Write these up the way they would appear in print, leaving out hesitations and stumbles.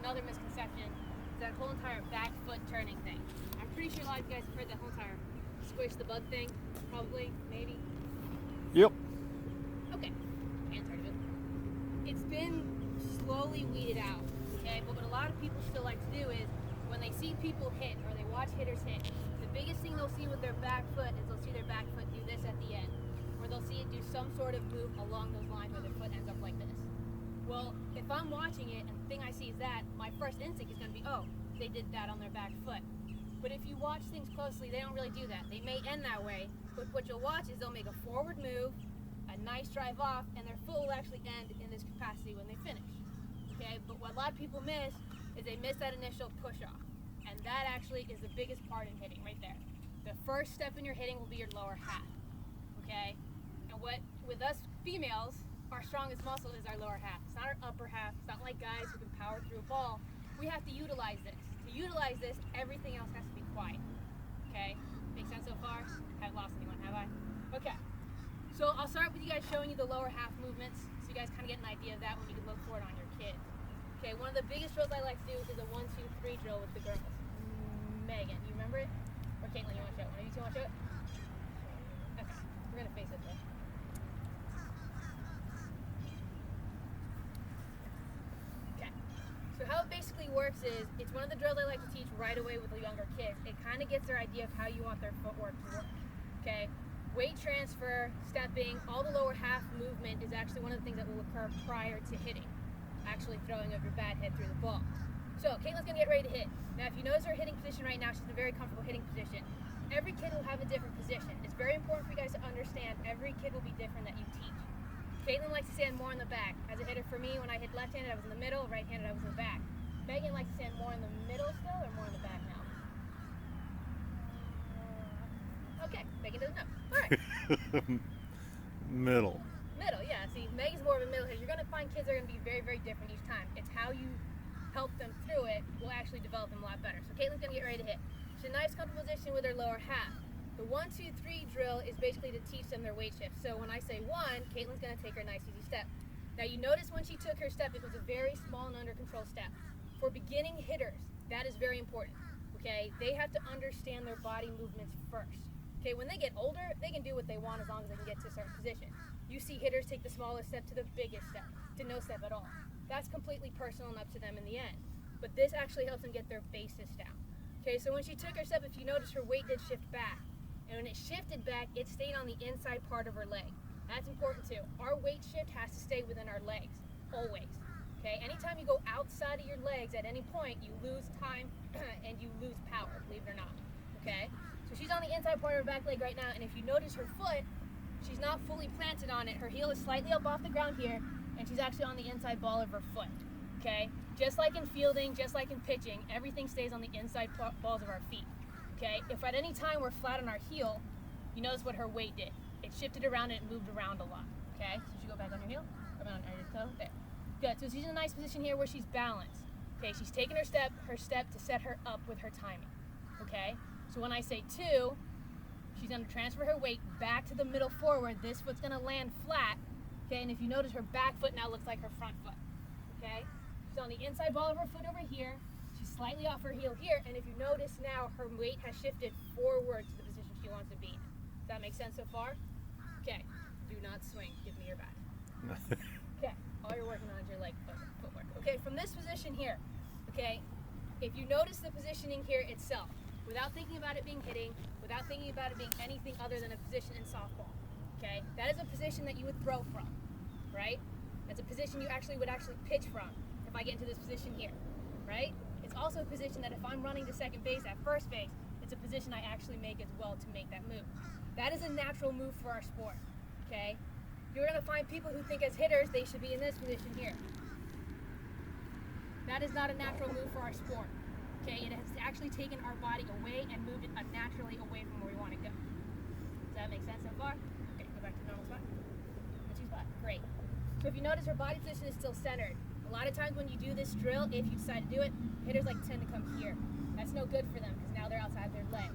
another misconception, is that whole entire back foot turning thing. I'm pretty sure a lot of you guys have heard that whole entire squish the bug thing, probably, maybe. Yep. Okay, hands heard of it. It's been slowly weeded out, okay? But what a lot of people still like to do is, when they see people hit or they watch hitters hit, the biggest thing they'll see with their back foot is they'll see their back foot do this at the end, or they'll see it do some sort of move along those lines where their foot ends up like this. Well, if I'm watching it and the thing I see is that, my first instinct is going to be, oh, they did that on their back foot. But if you watch things closely, they don't really do that. They may end that way, but what you'll watch is they'll make a forward move, a nice drive off, and their foot will actually end in this capacity when they finish. Okay, but what a lot of people miss is they miss that initial push off. And that actually is the biggest part in hitting right there. The first step in your hitting will be your lower half. Okay? And what with us females, our strongest muscle is our lower half. It's not our upper half. It's not like guys who can power through a ball. We have to utilize this. To utilize this, everything else has to be quiet. Okay? Make sense so far? Haven't lost anyone, have I? Okay. So I'll start with you guys showing you the lower half movements so you guys kind of get an idea of that when you can look for it on your kids. Okay, one of the biggest drills I like to do is a 1, 2, 3 drill with the girls. Megan, you remember it? Or Caitlin, you want to show it? One of you two want to show it? Okay, we're going to face it though. Okay, so how it basically works is, it's one of the drills I like to teach right away with the younger kids. It kind of gets their idea of how you want their footwork to work. Okay, weight transfer, stepping, all the lower half movement is actually one of the things that will occur prior to hitting. Actually throwing of your bat head through the ball. So Caitlin's gonna get ready to hit. Now if you notice her hitting position right now, she's in a very comfortable hitting position. Every kid will have a different position. It's very important for you guys to understand every kid will be different that you teach. Caitlin likes to stand more in the back. As a hitter for me, when I hit left-handed, I was in the middle, right-handed, I was in the back. Megan likes to stand more in the middle still or more in the back now? Okay, Megan doesn't know. All right. Middle. Middle, yeah. See, Megan's more of a middle hitter. You're going to find kids are going to be very, very different each time. It's how you help them through it will actually develop them a lot better. So Caitlin's going to get ready to hit. She's in a nice, comfortable position with her lower half. The 1, 2, 3 drill is basically to teach them their weight shift. So when I say 1, Caitlin's going to take her nice, easy step. Now you notice when she took her step, it was a very small and under control step. For beginning hitters, that is very important. Okay, they have to understand their body movements first. Okay, when they get older, they can do what they want as long as they can get to a certain position. You see hitters take the smallest step to the biggest step, to no step at all. That's completely personal and up to them in the end. But this actually helps them get their basis down. Okay, so when she took her step, if you notice, her weight did shift back. And when it shifted back, it stayed on the inside part of her leg. That's important too. Our weight shift has to stay within our legs, always. Okay, anytime you go outside of your legs at any point, you lose time and you lose power, believe it or not. Okay, so she's on the inside part of her back leg right now, and if you notice her foot, she's not fully planted on it. Her heel is slightly up off the ground here, and she's actually on the inside ball of her foot. Okay, just like in fielding, just like in pitching, everything stays on the inside balls of our feet. Okay, if at any time we're flat on our heel, you notice what her weight did. It shifted around and it moved around a lot. Okay, so she go back on your heel, come on your toe, there. Good, so she's in a nice position here where she's balanced. Okay, she's taking her step to set her up with her timing. Okay, so when I say 2, she's going to transfer her weight back to the middle forward. This foot's going to land flat. Okay, and if you notice, her back foot now looks like her front foot. Okay, she's on the inside ball of her foot over here. She's slightly off her heel here, and if you notice now, her weight has shifted forward to the position she wants to be in. Does that make sense so far? Okay, do not swing. Give me your bat. Okay, all you're working on is your leg footwork. Okay, from this position here, okay, if you notice the positioning here itself, without thinking about it being hitting, without thinking about it being anything other than a position in softball, okay, that is a position that you would throw from, right? That's a position you would actually pitch from if I get into this position here, right? It's also a position that if I'm running to second base at first base, it's a position I actually make as well to make that move. That is a natural move for our sport, okay? You're going to find people who think as hitters they should be in this position here. That is not a natural move for our sport, okay? It has actually taken our body away and moved it unnaturally away from where we want to go. Does that make sense so far? Okay, go back to the normal spot. The 2 spot, great. So if you notice, her body position is still centered. A lot of times when you do this drill, if you decide to do it, hitters tend to come here. That's no good for them because now they're outside their legs,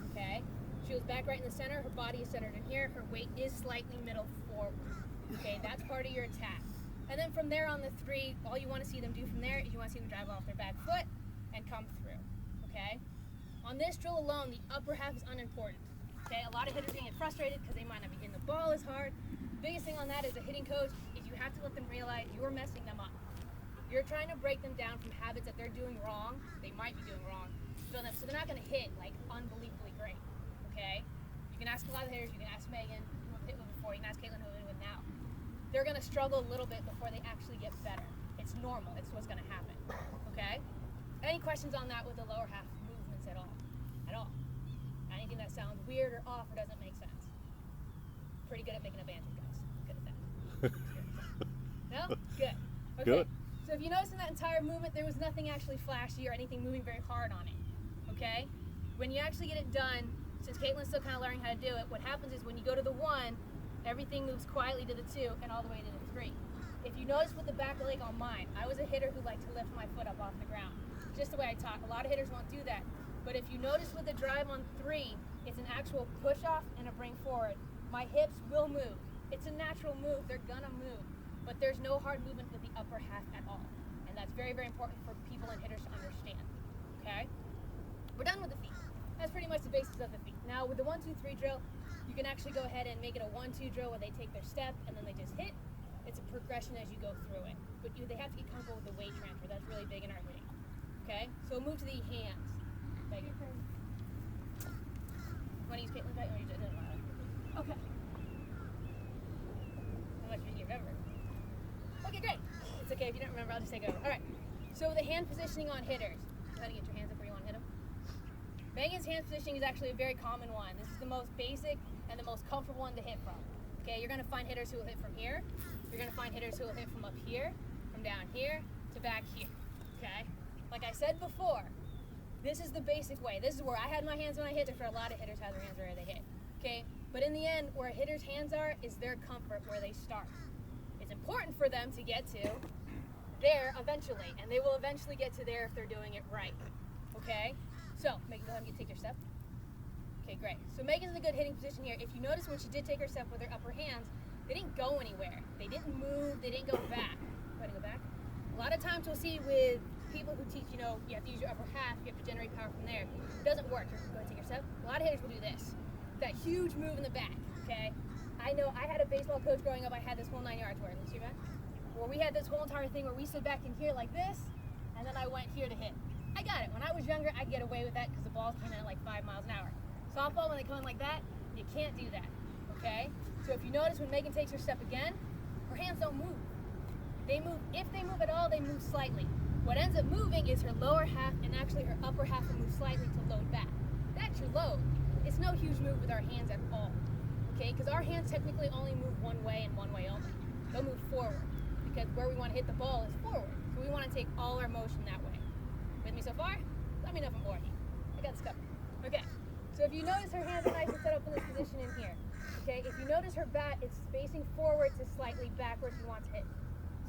okay? She was back right in the center. Her body is centered in here. Her weight is slightly middle forward. Okay, that's part of your attack. And then from there on the 3, all you want to see them do from there is you want to see them drive off their back foot and come through, okay? On this drill alone, the upper half is unimportant, okay? A lot of hitters are going to get frustrated because they might not be hitting the ball as hard. The biggest thing on that as a hitting coach is you have to let them realize you're messing them up. You're trying to break them down from habits that they're doing wrong, they might be doing wrong, so they're not going to hit like unbelievably great, okay? You can ask a lot of hitters, you can ask Megan, who hit with before, you can ask Caitlin who hit with now. They're going to struggle a little bit before they actually get better. It's normal, it's what's going to happen, okay? Any questions on that with the lower half movements at all? At all? Anything that sounds weird or off or doesn't make sense? Pretty good at making a banter, guys. Good at that. No? Good. Okay. Good. So if you notice in that entire movement, there was nothing actually flashy or anything moving very hard on it, okay? When you actually get it done, since Caitlin's still kind of learning how to do it, what happens is when you go to the 1, everything moves quietly to the 2 and all the way to the 3. If you notice with the back leg on mine, I was a hitter who liked to lift my foot up off the ground. Just the way I talk. A lot of hitters won't do that. But if you notice with the drive on 3, it's an actual push off and a bring forward. My hips will move. It's a natural move. They're gonna move. But there's no hard movement with the upper half at all. And that's very, very important for people and hitters to understand. Okay? We're done with the feet. That's pretty much the basis of the feet. Now with the 1, 2, 3 drill, you can actually go ahead and make it a 1, 2 drill where they take their step and then they just hit. It's a progression as you go through it. But they have to get comfortable with the weight transfer. That's really big in our hitting. Okay? So we'll move to the hands. Megan. You want to use Caitlin's bite? Or you didn't allow it? Okay. How much do you remember? Okay, great. It's okay if you don't remember, I'll just take it over. Alright. So the hand positioning on hitters. Go ahead and get your hands up where you want to hit them. Megan's hand positioning is actually a very common one. This is the most basic and the most comfortable one to hit from. Okay, you're going to find hitters who will hit from here. You're going to find hitters who will hit from up here, from down here, to back here. Okay? Like I said before, this is the basic way. This is where I had my hands when I hit. There's where a lot of hitters have their hands where they hit. Okay? But in the end, where a hitter's hands are is their comfort, where they start. It's important for them to get to there eventually, and they will eventually get to there if they're doing it right. Okay? So, Megan, go ahead and take your step. Okay, great. So Megan's in a good hitting position here. If you notice when she did take her step with her upper hands, they didn't go anywhere. They didn't move, they didn't go back. Go ahead and go back. A lot of times we'll see with people who teach, you have to use your upper half, you have to generate power from there. It doesn't work. Go ahead and take your step. A lot of hitters will do this. That huge move in the back, okay? I know I had a baseball coach growing up, I had this whole 9 yards where, let's see back, where we had this whole entire thing where we stood back in here like this, and then I went here to hit. I got it. When I was younger, I'd get away with that because the balls came in at like 5 miles an hour. Softball, when they come in like that, you can't do that, okay? So if you notice when Megan takes her step again, her hands don't move. They move, if they move at all, they move slightly. What ends up moving is her lower half, and actually her upper half will move slightly to load back. That's your load. It's no huge move with our hands at all, okay? Because our hands technically only move one way and one way only. They'll move forward, because where we want to hit the ball is forward. So we want to take all our motion that way. With me so far? Let me know if I'm boring you. I got this covered. Okay. So if you notice her hands are nice and set up in this position in here. Okay, if you notice her bat is facing forward to slightly back where she wants to hit.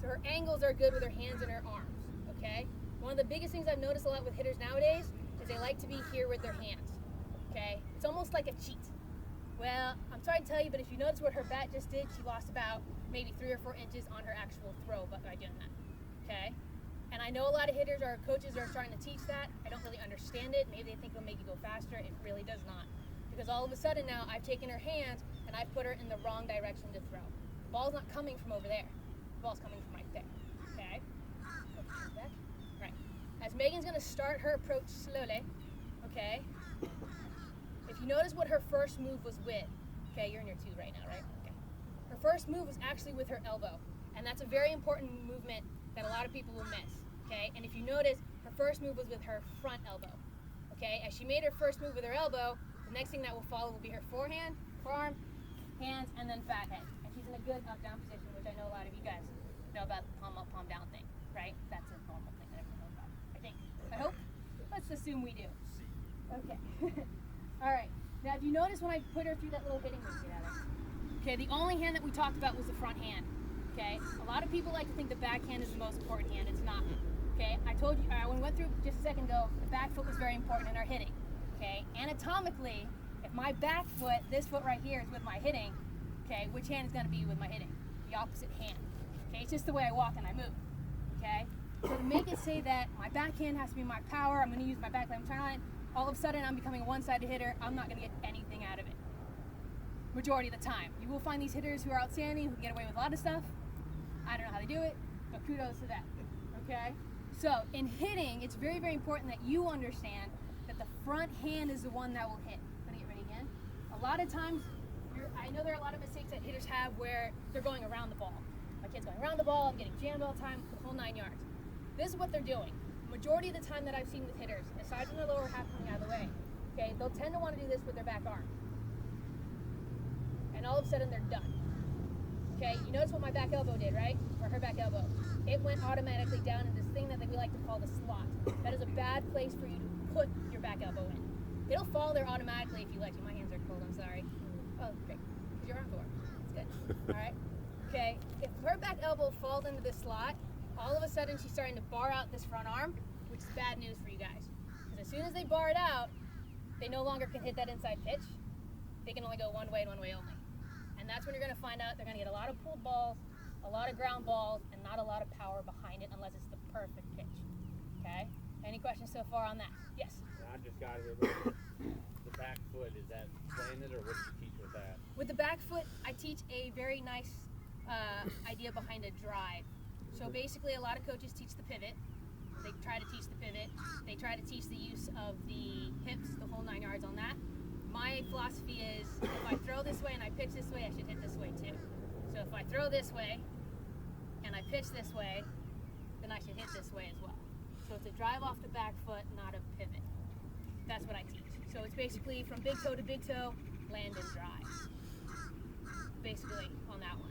So her angles are good with her hands and her arms. Okay? One of the biggest things I've noticed a lot with hitters nowadays is they like to be here with their hands. Okay? It's almost like a cheat. Well, I'm sorry to tell you, but if you notice what her bat just did, she lost about maybe 3 or 4 inches on her actual throw by doing that. Okay? And I know a lot of hitters or coaches are starting to teach that. I don't really understand it. Maybe they think it'll make you go faster. It really does not. Because all of a sudden now I've taken her hands and I've put her in the wrong direction to throw. The ball's not coming from over there. The ball's coming from right there. Okay? Back. Right. As Megan's going to start her approach slowly, okay? If you notice what her first move was with, okay, you're in your 2 right now, right? Okay. Her first move was actually with her elbow. And that's a very important movement that a lot of people will miss, okay? And if you notice, her first move was with her front elbow, okay? As she made her first move with her elbow, the next thing that will follow will be her forehand, forearm, hands, and then fat head. And she's in a good up-down position, which I know a lot of you guys know about the palm up, palm down thing, right? That's a normal thing that everyone knows about, I think. I hope. Let's assume we do. Okay. All right. Now, if you notice when I put her through that little hitting move, see that? Okay, the only hand that we talked about was the front hand. Okay, a lot of people like to think the backhand is the most important hand. It's not. Okay, I told you, when we went through just a second ago, the back foot was very important in our hitting. Okay, anatomically, if my back foot, this foot right here, is with my hitting, okay, which hand is going to be with my hitting? The opposite hand. Okay, it's just the way I walk and I move. Okay, so to make it say that my backhand has to be my power, I'm going to use my backhand. I'm trying. All of a sudden, I'm becoming a one-sided hitter. I'm not going to get anything out of it. Majority of the time, you will find these hitters who are outstanding, who can get away with a lot of stuff. I don't know how they do it, but kudos to them. Okay, so in hitting, it's very, very important that you understand that the front hand is the one that will hit. I'm going to get ready again. A lot of times, I know there are a lot of mistakes that hitters have where they're going around the ball. My kid's going around the ball, I'm getting jammed all the time, the whole 9 yards. This is what they're doing. Majority of the time that I've seen with hitters, aside from the lower half coming out of the way, okay, they'll tend to want to do this with their back arm. And all of a sudden they're done. Okay, you notice what my back elbow did, right? Or her back elbow. It went automatically down in this thing that we like to call the slot. That is a bad place for you to put your back elbow in. It'll fall there automatically if you let to. My hands are cold, I'm sorry. Oh, great. Because your arm's warm. That's good. All right. Okay, if her back elbow falls into this slot, all of a sudden she's starting to bar out this front arm, which is bad news for you guys. Because as soon as they bar it out, they no longer can hit that inside pitch. They can only go one way and one way only. And that's when you're going to find out they're going to get a lot of pulled balls, a lot of ground balls, and not a lot of power behind it unless it's the perfect pitch. Okay? Any questions so far on that? Yes? I just got it. The back foot, is that slanted or what do you teach with that? With the back foot, I teach a very nice idea behind a drive. So basically, a lot of coaches teach the pivot. They try to teach the pivot. They try to teach the use of the hips, the whole 9 yards on that. My philosophy is if I throw this way and I pitch this way, I should hit this way too. So if I throw this way and I pitch this way, then I should hit this way as well. So it's a drive off the back foot, not a pivot. That's what I teach. So it's basically from big toe to big toe, land and drive. Basically on that one.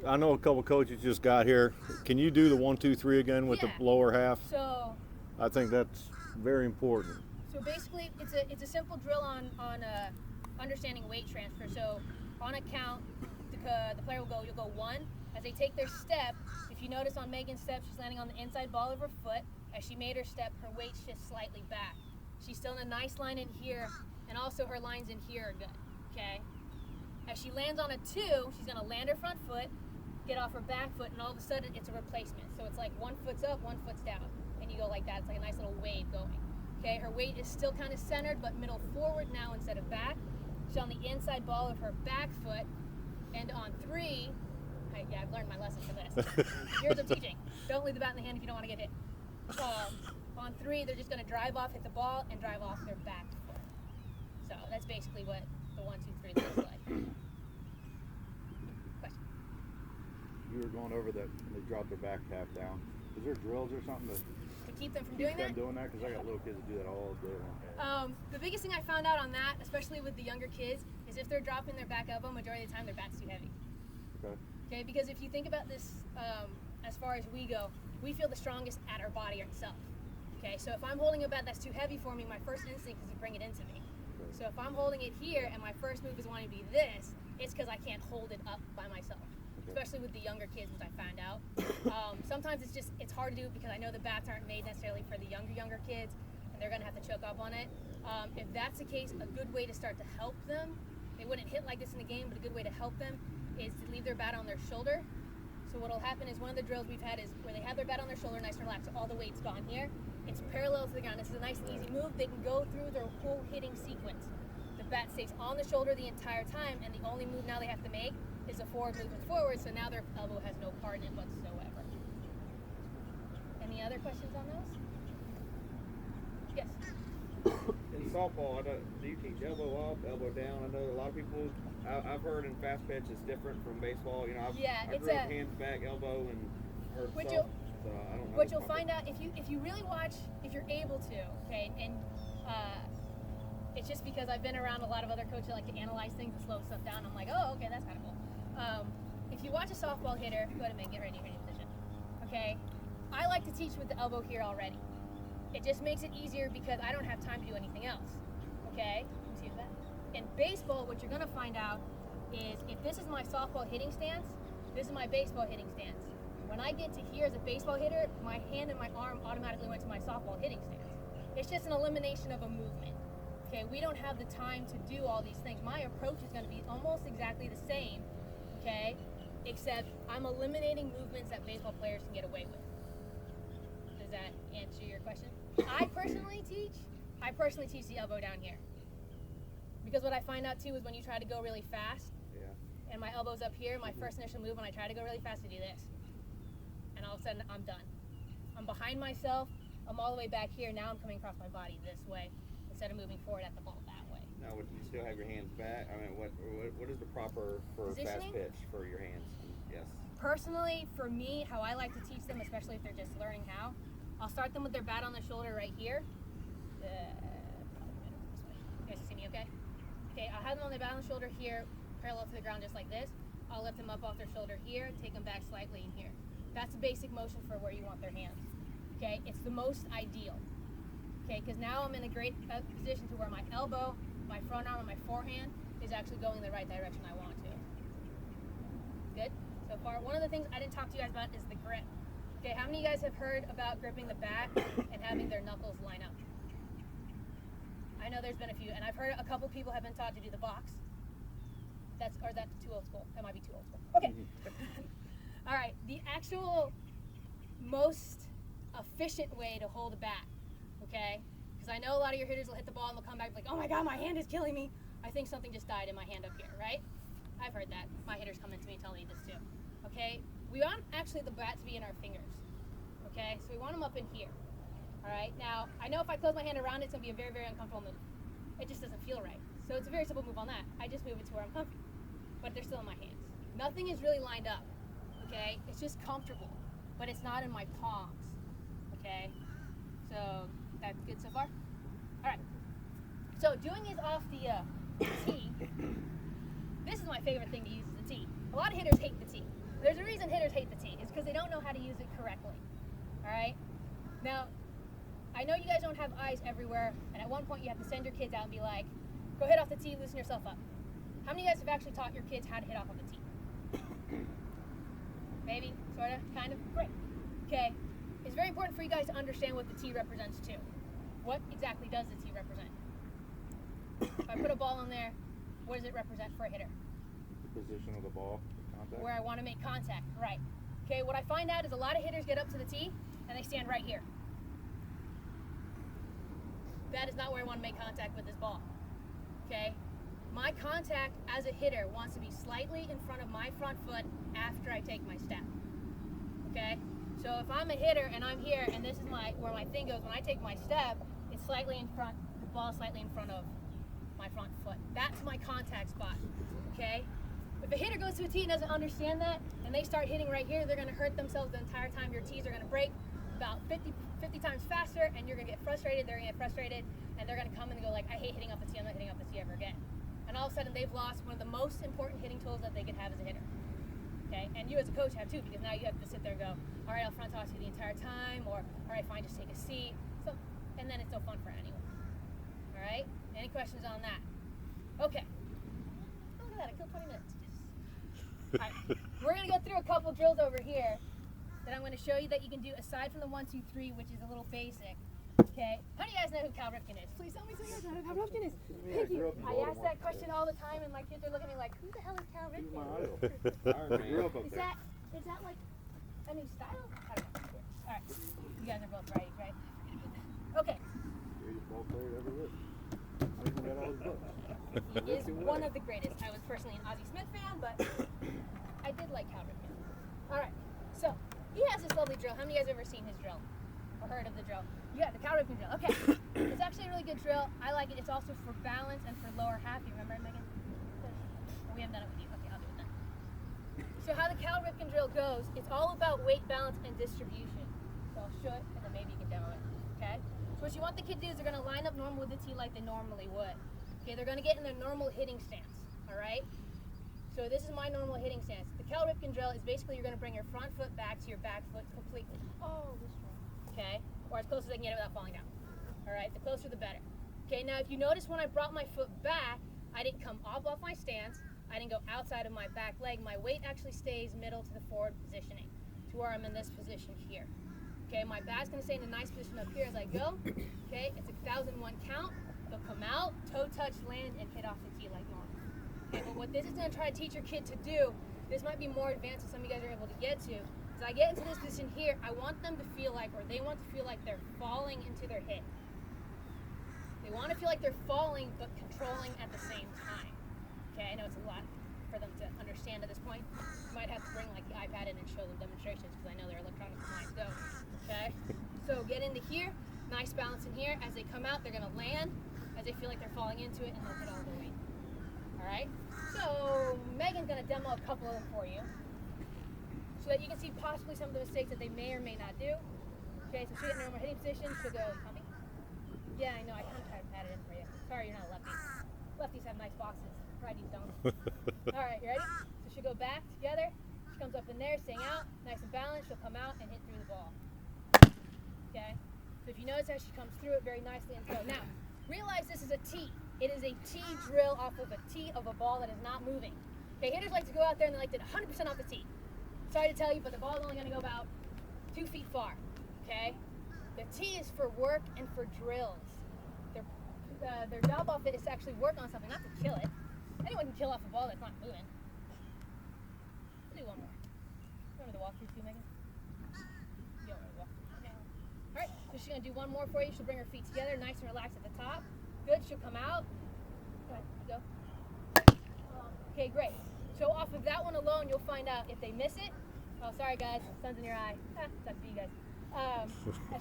I know a couple coaches just got here. Can you do the 1, 2, 3 again with the lower half? So I think that's very important. So basically, it's a simple drill on understanding weight transfer. So on a count, the player will go. You'll go 1. As they take their step, if you notice on Megan's step, she's landing on the inside ball of her foot. As she made her step, her weight shifts slightly back. She's still in a nice line in here, and also her lines in here are good. Okay. As she lands on a 2, she's gonna land her front foot, get off her back foot, and all of a sudden it's a replacement. So it's like 1 foot's up, 1 foot's down, and you go like that. It's like a nice little wave going. Okay, her weight is still kind of centered, but middle forward now instead of back. She's on the inside ball of her back foot, and on 3, I've learned my lesson for this. Years of teaching. Don't leave the bat in the hand if you don't want to get hit. On 3, they're just going to drive off, hit the ball, and drive off their back foot. So that's basically what the 1, 2, 3 looks like. Question? You were going over that when they drop their back half down. Is there drills or something to Keep them from doing that? doing that? Because I got little kids that do that all day long. The biggest thing I found out on that, especially with the younger kids, is if they're dropping their back elbow, majority of the time their bat's too heavy. Okay, because if you think about this, as far as we go, we feel the strongest at our body itself. Okay, so if I'm holding a bat that's too heavy for me, my first instinct is to bring it into me. So if I'm holding it here and my first move is wanting to be this, it's because I can't hold it up by myself. Especially with the younger kids, which I found out. Sometimes it's hard to do because I know the bats aren't made necessarily for the younger kids, and they're going to have to choke up on it. If that's the case, a good way to start to help them, they wouldn't hit like this in the game, but a good way to help them is to leave their bat on their shoulder. So what will happen is one of the drills we've had is where they have their bat on their shoulder, nice and relaxed, so all the weight's gone here. It's parallel to the ground. This is a nice easy move. They can go through their whole hitting sequence. The bat stays on the shoulder the entire time, and the only move now they have to make is a forward movement forward, so now their elbow has no part in it whatsoever. Any other questions on those? Yes? In softball, do you teach elbow up, elbow down? I know a lot of people, I've heard in fast pitch it's different from baseball. You know, I grew up hands back, elbow, and heard soft, so I don't know. What you'll find out, if you really watch, if you're able to, okay, and it's just because I've been around a lot of other coaches that like to analyze things and slow stuff down. I'm like, oh, okay, that's kind of cool. If you watch a softball hitter, go ahead and get ready for your position. Okay, I like to teach with the elbow here already. It just makes it easier because I don't have time to do anything else. Okay, let me see that. In baseball, what you're gonna find out is if this is my softball hitting stance, this is my baseball hitting stance. When I get to here as a baseball hitter, my hand and my arm automatically went to my softball hitting stance. It's just an elimination of a movement. Okay, we don't have the time to do all these things. My approach is going to be almost exactly the same, okay? except I'm eliminating movements that baseball players can get away with. Does that answer your question? I personally teach the elbow down here. Because what I find out too is when you try to go really fast, and my elbow's up here, my first initial move when I try to go really fast, I do this. And all of a sudden, I'm done. I'm behind myself, I'm all the way back here, now I'm coming across my body this way, instead of moving forward at the ball that way. Now, would you still have your hands back? I mean, what is the proper for fast pitch for your hands? Yes. Personally, for me, how I like to teach them, especially if they're just learning how, I'll start them with their bat on the shoulder right here. You guys see me okay? Okay, I'll have them on their bat on the shoulder here, parallel to the ground just like this. I'll lift them up off their shoulder here, take them back slightly in here. That's the basic motion for where you want their hands. Okay, it's the most ideal. Okay, because now I'm in a great position to where my elbow, my front arm, and my forehand is actually going in the right direction I want to. Good? So far, one of the things I didn't talk to you guys about is the grip. Okay, how many of you guys have heard about gripping the bat and having their knuckles line up? I know there's been a few, and I've heard a couple people have been taught to do the box. That's too old school. That might be too old school. Okay. All right, the actual most efficient way to hold a bat, okay? Because I know a lot of your hitters will hit the ball and they'll come back like, oh my God, my hand is killing me. I think something just died in my hand up here, right? I've heard that. My hitters come into me and tell me this too. Okay? We want actually the bat to be in our fingers. Okay? So we want them up in here. All right? Now, I know if I close my hand around it, it's going to be a very, very uncomfortable move. It just doesn't feel right. So it's a very simple move on that. I just move it to where I'm comfy. But they're still in my hands. Nothing is really lined up. Okay? It's just comfortable. But it's not in my palms. Okay? So that's good so far? All right. So doing this off the tee, this is my favorite thing to use is the tee. A lot of hitters hate the tee. There's a reason hitters hate the tee. It's because they don't know how to use it correctly. All right? Now, I know you guys don't have eyes everywhere, and at one point you have to send your kids out and be like, go hit off the tee, loosen yourself up. How many of you guys have actually taught your kids how to hit off of the tee? Maybe, sort of, kind of, great. Okay, it's very important for you guys to understand what the tee represents too. What exactly does the tee represent? If I put a ball in there, what does it represent for a hitter? The position of the ball, the contact. Where I want to make contact, right. Okay, what I find out is a lot of hitters get up to the tee and they stand right here. That is not where I want to make contact with this ball. Okay? My contact as a hitter wants to be slightly in front of my front foot after I take my step. Okay? So if I'm a hitter and I'm here and this is where my thing goes, when I take my step, it's slightly in front, the ball is slightly in front of my front foot. That's my contact spot. Okay? If a hitter goes to a tee and doesn't understand that, and they start hitting right here, they're going to hurt themselves the entire time. Your tees are going to break about 50 times faster, and you're going to get frustrated, they're going to get frustrated, and they're going to come and go like, I hate hitting off the tee, I'm not hitting off the tee ever again. And all of a sudden, they've lost one of the most important hitting tools that they could have as a hitter. Okay? And you as a coach have too, because now you have to sit there and go, all right, I'll front toss you the entire time, or all right, fine, just take a seat. So, and then it's no fun for anyone. All right? Any questions on that? Okay. Oh, look at that, I killed 20 minutes. All right, we're going to go through a couple drills over here that I'm going to show you that you can do aside from the 1, 2, 3, which is a little basic. Okay, how do you guys know who Cal Ripken is? Please tell me who Cal Ripken is. Thank you. I ask that question all the time, and my kids are looking at me like, who the hell is Cal Ripken? Is that like a new style? I don't know. All right, you guys are both right? Okay. Greatest ball player ever lived. I even read all his books. He is one of the greatest. I was personally an Ozzie Smith fan, but I did like Cal Ripken. All right, so he has this lovely drill. How many of you guys ever seen his drill or heard of the drill? Yeah, the Cal Ripken drill. Okay, it's actually a really good drill. I like it. It's also for balance and for lower half. You remember it, Megan? We haven't done it with you. Okay, I'll do it then. So how the Cal Ripken drill goes, it's all about weight balance and distribution. So I'll show it, and then maybe you can demo it. Okay. So what you want the kid to do is they're going to line up normal with the tee like they normally would. Okay, they're going to get in their normal hitting stance, all right? So this is my normal hitting stance. The Cal Ripken drill is basically you're going to bring your front foot back to your back foot completely. Oh, this way. Okay, or as close as I can get it without falling down. All right, the closer the better. Okay, now if you notice when I brought my foot back, I didn't come off my stance. I didn't go outside of my back leg. My weight actually stays middle to the forward positioning to where I'm in this position here. Okay, my back's going to stay in a nice position up here as I go. Okay, it's a 1,001 count. They'll come out, toe touch, land, and hit off the tee like normal. Okay, but what this is going to try to teach your kid to do this might be more advanced than some of you guys are able to get to. As I get into this position here, I want them to feel like, or they want to feel like they're falling into their hit. They want to feel like they're falling but controlling at the same time. Okay, I know it's a lot for them to understand at this point. You might have to bring like the iPad in and show them demonstrations because I know their electronic minds don't. Okay, so get into here, nice balance in here. As they come out, they're gonna land as they feel like they're falling into it, and they'll hit all the weight. All right, so Megan's gonna demo a couple of them for you so that you can see possibly some of the mistakes that they may or may not do. Okay, so she'll get in a normal hitting position, she'll go, Tommy? Yeah, I know, I kind of tried to pat it in for you. Sorry you're not a lefty. Lefties have nice boxes, righties don't. All right, you ready? So she'll go back together, she comes up in there, staying out, nice and balanced, she'll come out and hit through the ball. Okay, so if you notice how she comes through it very nicely and throw. Now, realize this is a tee. It is a tee drill off of a tee of a ball that is not moving. Okay, hitters like to go out there and they like to hit 100% off the tee. Sorry to tell you, but the ball's only going to go about 2 feet far. Okay, the tee is for work and for drills. Their job off it is to actually work on something, not to kill it. Anyone can kill off a ball that's not moving. We'll do one more. You want me to walk through too, Megan? You don't want me to walk through? Okay. All right, so she's going to do one more for you. She'll bring her feet together, nice and relaxed at the top. Good, she'll come out. Go ahead, go. Okay, great. So off of that one alone, you'll find out if they miss it. Oh, sorry guys, sun's in your eye. Sucks for you guys. As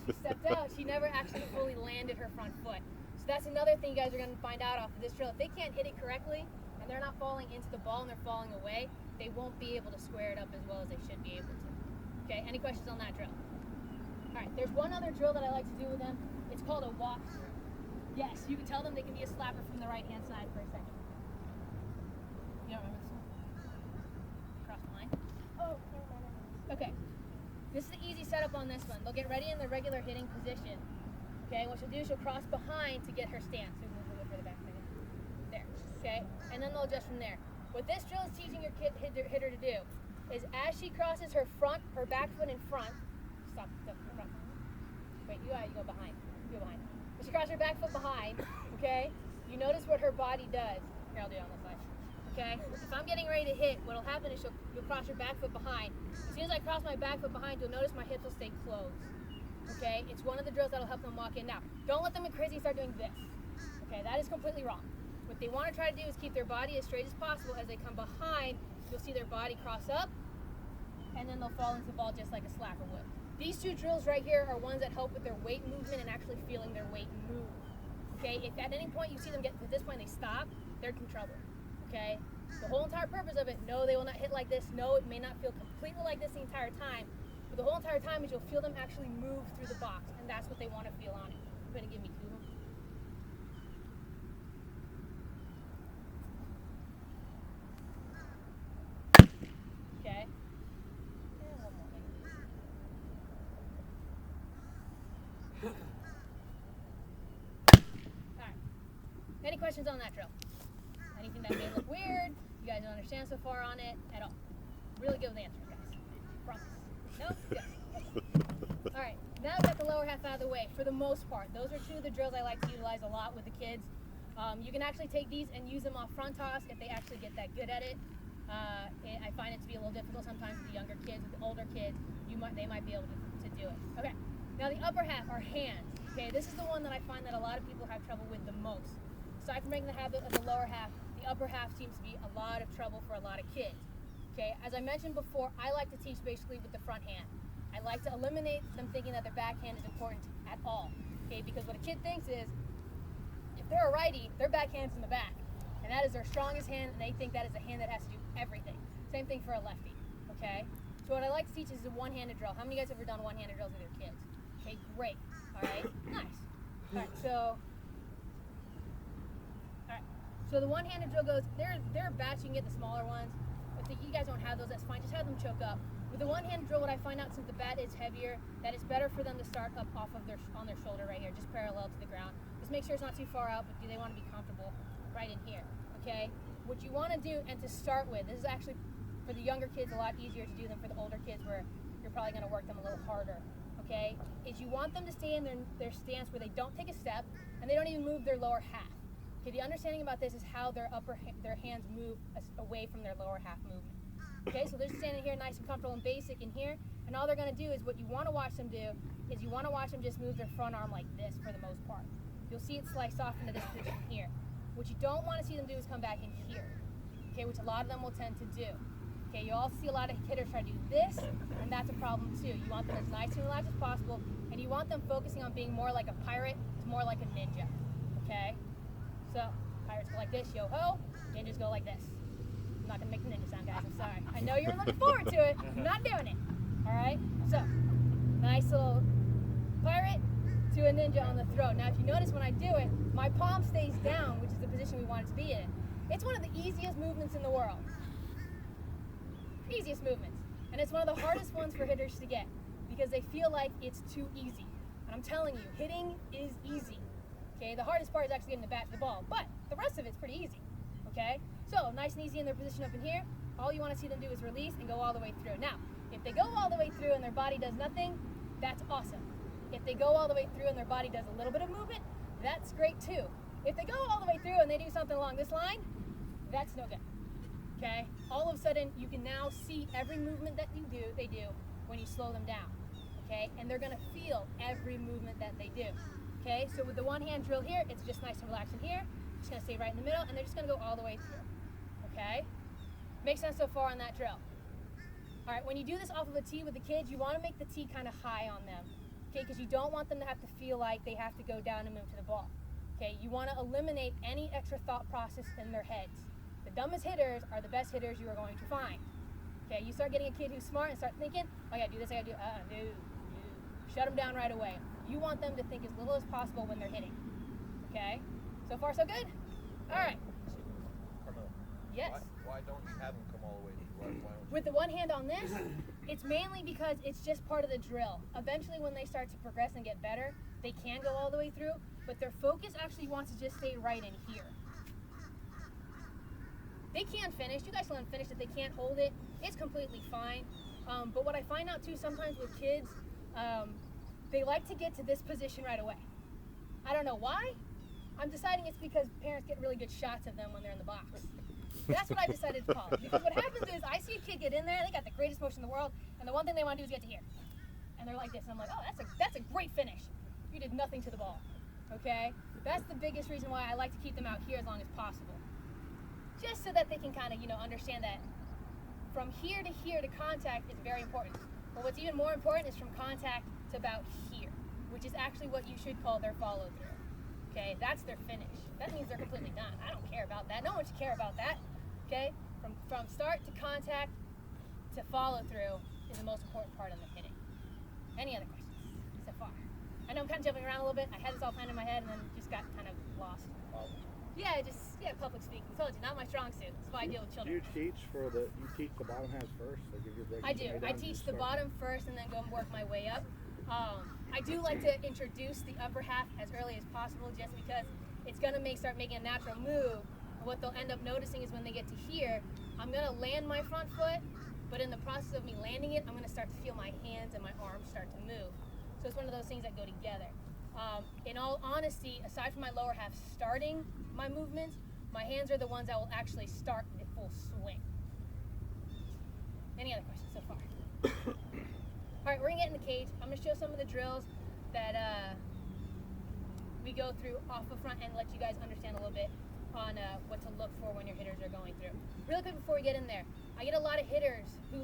she stepped out, she never actually fully landed her front foot. So that's another thing you guys are going to find out off of this drill. If they can't hit it correctly, and they're not falling into the ball and they're falling away, they won't be able to square it up as well as they should be able to. Okay, any questions on that drill? All right, there's one other drill that I like to do with them. It's called a walk through. Yes, you can tell them they can be a slapper from the right-hand side for a second. You don't remember this one? Cross the line? Oh, never mind. Okay. This is the easy setup on this one. They'll get ready in the regular hitting position. Okay, what she'll do is she'll cross behind to get her stance. So move a little further back. There. Okay, and then they'll adjust from there. What this drill is teaching your hitter to do is as she crosses her back foot in front. Stop. Front. Wait, you go behind. You go behind. As she crosses her back foot behind, okay, you notice what her body does. Here, I'll do it on this side. Okay, if I'm getting ready to hit, what'll happen is you'll cross your back foot behind. As soon as I cross my back foot behind, you'll notice my hips will stay closed. Okay, it's one of the drills that'll help them walk in. Now, don't let them get crazy and start doing this. Okay, that is completely wrong. What they want to try to do is keep their body as straight as possible. As they come behind, you'll see their body cross up, and then they'll fall into the ball just like a slapper would. These two drills right here are ones that help with their weight movement and actually feeling their weight move. Okay, if at any point you see them get to this point and they stop, they're in trouble. Okay, the whole entire purpose of it, no, they will not hit like this. No, it may not feel completely like this the entire time, but the whole entire time is you'll feel them actually move through the box, and that's what they want to feel on it. I'm going to give me two of them. Okay. And one more. Alright. Any questions on that drill? Anything that may look weird? You guys don't understand so far on it at all? Really good with the answers, guys. Promise. No? Good. Alright, now I've got the lower half out of the way for the most part. Those are two of the drills I like to utilize a lot with the kids. You can actually take these and use them off front toss if they actually get that good at it. I find it to be a little difficult sometimes with the younger kids. With the older kids, they might be able to do it. Okay, now the upper half, our hands. Okay, this is the one that I find that a lot of people have trouble with the most. Aside from making the habit of the lower half, the upper half seems to be a lot of trouble for a lot of kids. Okay, as I mentioned before, I like to teach basically with the front hand. I like to eliminate them thinking that their backhand is important at all. Okay, because what a kid thinks is, if they're a righty, their backhand's in the back. And that is their strongest hand, and they think that is a hand that has to do everything. Same thing for a lefty, okay? So what I like to teach is a one-handed drill. How many of you guys have ever done one-handed drills with your kids? Okay, great. All right, nice. All right, so the one-handed drill goes, there are bats, you can get the smaller ones. If you guys don't have those, that's fine. Just have them choke up. With the one-handed drill, what I find out since the bat is heavier, that it's better for them to start up off of on their shoulder right here, just parallel to the ground. Just make sure it's not too far out, but do they want to be comfortable right in here, okay? What you want to do, and to start with, this is actually for the younger kids a lot easier to do than for the older kids where you're probably going to work them a little harder, okay? Is you want them to stay in their stance where they don't take a step and they don't even move their lower half. Okay, the understanding about this is how their hands move away from their lower half movement. Okay, so they're standing here nice and comfortable and basic in here, and all they're gonna do is what you wanna watch them do is you wanna watch them just move their front arm like this for the most part. You'll see it slice off into this position here. What you don't wanna see them do is come back in here, okay, which a lot of them will tend to do. Okay, you also see a lot of hitters try to do this, and that's a problem too. You want them as nice and relaxed as possible, and you want them focusing on being more like a pirate to more like a ninja, okay? So, pirates go like this, yo-ho, ninjas go like this. I'm not gonna make the ninja sound, guys, I'm sorry. I know you're looking forward to it, I'm not doing it, all right? So, nice little pirate to a ninja on the throw. Now, if you notice when I do it, my palm stays down, which is the position we want it to be in. It's one of the easiest movements in the world. Easiest movements. And it's one of the hardest ones for hitters to get because they feel like it's too easy. And I'm telling you, hitting is easy. Okay, the hardest part is actually getting the bat to the ball, but the rest of it's pretty easy. Okay, so nice and easy in their position up in here. All you want to see them do is release and go all the way through. Now, if they go all the way through and their body does nothing, that's awesome. If they go all the way through and their body does a little bit of movement, that's great too. If they go all the way through and they do something along this line, that's no good. Okay, all of a sudden you can now see every movement that they do when you slow them down. Okay, and they're gonna feel every movement that they do. Okay, so with the one hand drill here, it's just nice and relaxed in here. Just gonna stay right in the middle, and they're just gonna go all the way through. Okay, makes sense so far on that drill. All right, when you do this off of a tee with the kids, you want to make the tee kind of high on them. Okay, because you don't want them to have to feel like they have to go down and move to the ball. Okay, you want to eliminate any extra thought process in their heads. The dumbest hitters are the best hitters you are going to find. Okay, you start getting a kid who's smart and start thinking, oh, I gotta do this, I gotta do, no. Shut them down right away. You want them to think as little as possible when they're hitting. Okay, so far so good? All right. Carmela, Yes. why don't you have them come all the way through? Why don't you? With the one hand on this, it's mainly because it's just part of the drill. Eventually when they start to progress and get better, they can go all the way through, but their focus actually wants to just stay right in here. They can finish. You guys can finish if they can't hold it. It's completely fine. But what I find out too sometimes with kids, they like to get to this position right away. I don't know why. I'm deciding it's because parents get really good shots of them when they're in the box. That's what I decided to call it. Because what happens is I see a kid get in there, they got the greatest motion in the world, and the one thing they want to do is get to here. And they're like this, and I'm like, oh, that's a great finish. You did nothing to the ball. Okay? That's the biggest reason why I like to keep them out here as long as possible. Just so that they can kind of, understand that from here to contact is very important. But what's even more important is from contact to about here, which is actually what you should call their follow through. Okay, that's their finish. That means they're completely done. I don't care about that. No one should care about that. Okay, from start to contact to follow through is the most important part of the hitting. Any other questions so far? I know I'm kind of jumping around a little bit. I had this all planned in my head and then just got kind of lost. Yeah, public speaking. I told you, not my strong suit. That's why I deal with Do children. you teach the bottom halves first? Like if you're breaking I do. somebody I down, teach you the start- bottom first and then go and work my way up. I do like to introduce the upper half as early as possible just because it's going to start making a natural move. What they'll end up noticing is when they get to here, I'm going to land my front foot, but in the process of me landing it, I'm going to start to feel my hands and my arms start to move. So it's one of those things that go together. In all honesty, aside from my lower half starting my movements, my hands are the ones that will actually start the full swing. Any other questions so far? All right, we're gonna get in the cage. I'm gonna show some of the drills that we go through off the front end, let you guys understand a little bit on what to look for when your hitters are going through. Real quick before we get in there, I get a lot of hitters who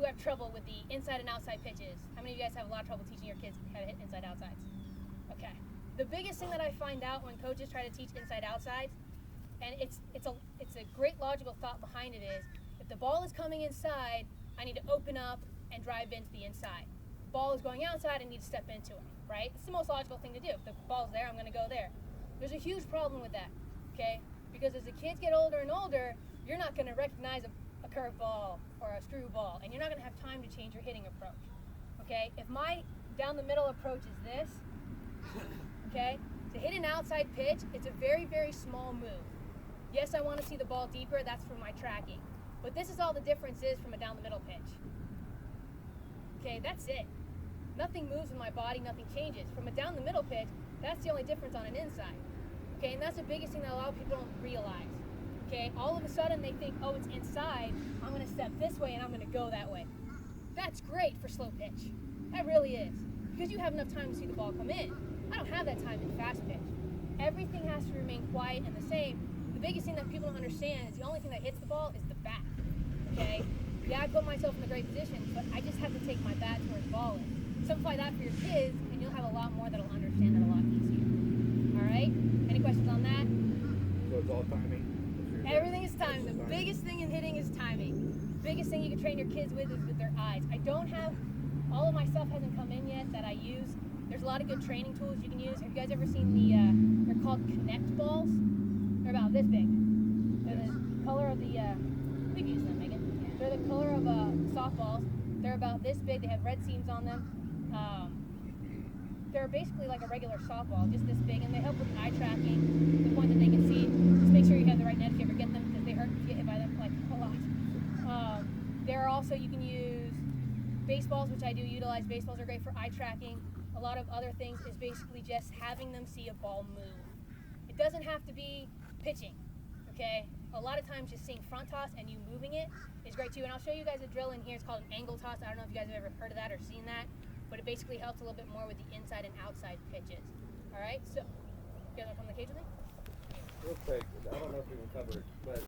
have trouble with the inside and outside pitches. How many of you guys have a lot of trouble teaching your kids how to hit inside outsides? Okay. The biggest thing that I find out when coaches try to teach inside outsides, and it's a great logical thought behind it is, if the ball is coming inside, I need to open up and drive into the inside. The ball is going outside, I need to step into it, right? It's the most logical thing to do. If the ball's there, I'm gonna go there. There's a huge problem with that, okay? Because as the kids get older and older, you're not gonna recognize a curveball or a screwball, and you're not gonna have time to change your hitting approach, okay? If my down the middle approach is this, okay, to hit an outside pitch, it's a very, very small move. Yes, I wanna see the ball deeper, that's for my tracking. But this is all the difference is from a down the middle pitch. Okay, that's it. Nothing moves in my body, nothing changes. From a down the middle pitch, that's the only difference on an inside. Okay, and that's the biggest thing that a lot of people don't realize. Okay, all of a sudden they think, oh, it's inside, I'm gonna step this way and I'm gonna go that way. That's great for slow pitch. That really is. Because you have enough time to see the ball come in. I don't have that time in fast pitch. Everything has to remain quiet and the same. The biggest thing that people don't understand is the only thing that hits the ball is the bat. Okay? Yeah, I put myself in a great position, but I just have to take my bat to where the ball is. Simplify that for your kids, and you'll have a lot more that'll understand it a lot easier. Alright? Any questions on that? So it's all timing? Everything is timing. The biggest thing in hitting is timing. The biggest thing you can train your kids with is with their eyes. I don't have, all of my stuff hasn't come in yet that I use. There's a lot of good training tools you can use. Have you guys ever seen they're called Connect balls? They're about this big. They're the color of the, we've used them, Megan. They're the color of softballs. They're about this big. They have red seams on them. They're basically like a regular softball, just this big, and they help with eye tracking, the point that they can see. Just make sure you have the right net if you ever get them, because they hurt if you get hit by them like a lot. There are also, you can use baseballs, which I do utilize. Baseballs are great for eye tracking. A lot of other things is basically just having them see a ball move. It doesn't have to be pitching, okay? A lot of times just seeing front toss and you moving it is great too. And I'll show you guys a drill in here. It's called an angle toss. I don't know if you guys have ever heard of that or seen that, but it basically helps a little bit more with the inside and outside pitches. All right, so you guys want to come to the cage with me? Real quick, I don't know if we can cover it, but